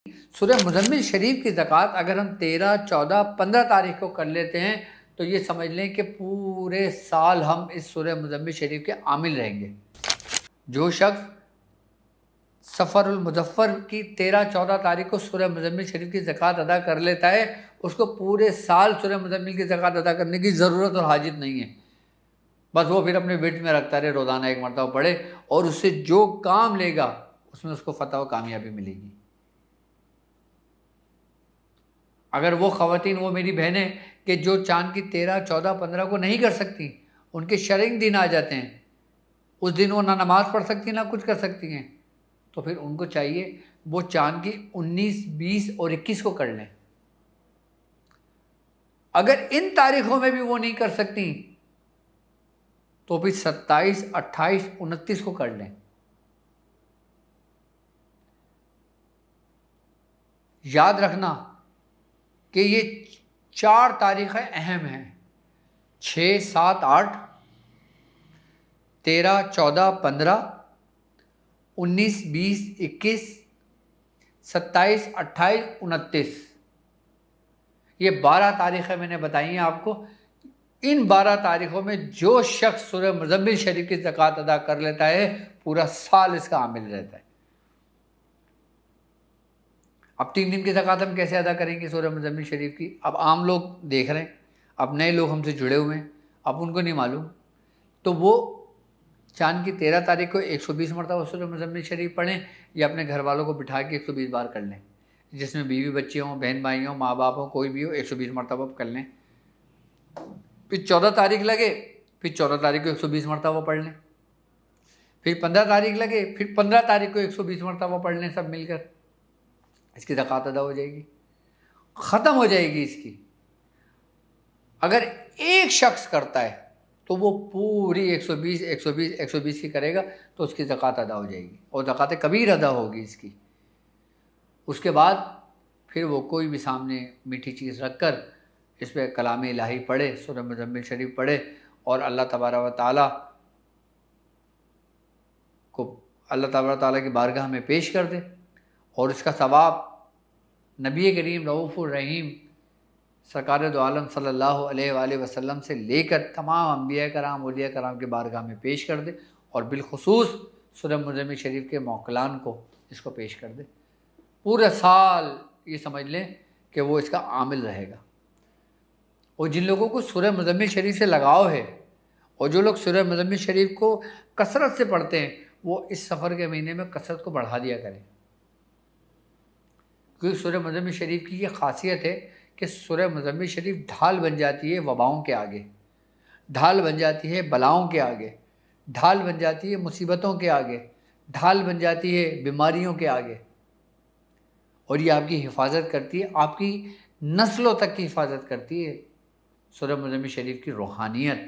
سورہ مزمل شریف کی زکوٰۃ اگر ہم 13, 14, 15 تاریخ کو کر لیتے ہیں تو یہ سمجھ لیں کہ پورے سال ہم اس سورہ مزمل شریف کے عامل رہیں گے۔ جو شخص سفر المظفر کی 13, 14 تاریخ کو سورہ مزمل شریف کی زکوٰۃ ادا کر لیتا ہے، اس کو پورے سال سورہ مزمل کی زکوٰۃ ادا کرنے کی ضرورت اور حاجت نہیں ہے۔ بس وہ پھر اپنے ورد میں رکھتا رہے، روزانہ ایک مرتبہ پڑھے، اور اس سے جو کام لے گا اس میں اس کو فتح و کامیابی ملے گی۔ اگر وہ خواتین، وہ میری بہنیں کہ جو چاند کی 13, 14, 15 کو نہیں کر سکتی، ان کے شرعی دن آ جاتے ہیں، اس دن وہ نہ نماز پڑھ سکتی نہ کچھ کر سکتی ہیں، تو پھر ان کو چاہیے وہ چاند کی 19, 20 اور 21 کو کر لیں۔ اگر ان تاریخوں میں بھی وہ نہیں کر سکتی تو پھر 27, 28, 29 کو کر لیں۔ یاد رکھنا کہ یہ 4 تاریخیں اہم ہیں، 6, 7, 8, 13, 14, 15, 19, 20, 21, 27, 28, 29، یہ 12 تاریخیں میں نے بتائی ہیں آپ کو۔ ان 12 تاریخوں میں جو شخص سورہ مزمل شریف کی زکوٰۃ ادا کر لیتا ہے، پورا سال اس کا عامل رہتا ہے۔ اب 3 دن کی زکوٰۃ ہم کیسے ادا کریں گے سورہ مزمل شریف کی؟ اب عام لوگ دیکھ رہے ہیں، اب نئے لوگ ہم سے جڑے ہوئے ہیں، اب ان کو نہیں معلوم، تو وہ چاند کی 13 تاریخ کو 120 مرتبہ سورہ مزمل شریف پڑھیں، یا اپنے گھر والوں کو بٹھا کے 120 بار کر لیں، جس میں بیوی بچے ہوں، بہن بھائی ہوں، ماں باپ ہوں، کوئی بھی ہو، 120 مرتبہ کر لیں۔ پھر 14 تاریخ لگے، پھر 14 تاریخ کو 120 مرتبہ پڑھ لیں، پھر 15 تاریخ لگے، پھر 15 تاریخ کو 120 مرتبہ پڑھ لیں سب مل کر، اس کی زکوٰۃ ادا ہو جائے گی، ختم ہو جائے گی اس کی۔ اگر ایک شخص کرتا ہے تو وہ پوری 120 120 120 کی کرے گا تو اس کی زکوٰۃ ادا ہو جائے گی، اور زکوٰۃ کبیر ادا ہوگی اس کی۔ اس کے بعد پھر وہ کوئی بھی سامنے میٹھی چیز رکھ کر اس پہ کلام الہی پڑھے، سورہ مزمل شریف پڑھے، اور اللہ تبارک و تعالیٰ کی بارگاہ میں پیش کر دے، اور اس کا ثواب نبی کریم رؤوف الرحیم سرکار دو عالم صلی اللہ علیہ وآلہ وسلم سے لے کر تمام انبیاء کرام، اولیاء کرام کی بارگاہ میں پیش کر دے، اور بالخصوص سورہ مزمل شریف کے موکلان کو اس کو پیش کر دے۔ پورا سال یہ سمجھ لیں کہ وہ اس کا عامل رہے گا۔ اور جن لوگوں کو سورہ مزمل شریف سے لگاؤ ہے، اور جو لوگ سورہ مزمل شریف کو کثرت سے پڑھتے ہیں، وہ اس سفر کے مہینے میں کثرت کو بڑھا دیا کریں، کیونکہ سورہ مزمل شریف کی یہ خاصیت ہے کہ سورہ مزمل شریف ڈھال بن جاتی ہے وباؤں کے آگے، ڈھال بن جاتی ہے بلاؤں کے آگے، ڈھال بن جاتی ہے مصیبتوں کے آگے، ڈھال بن جاتی ہے بیماریوں کے آگے، اور یہ آپ کی حفاظت کرتی ہے، آپ کی نسلوں تک کی حفاظت کرتی ہے۔ سورہ مزمل شریف کی روحانیت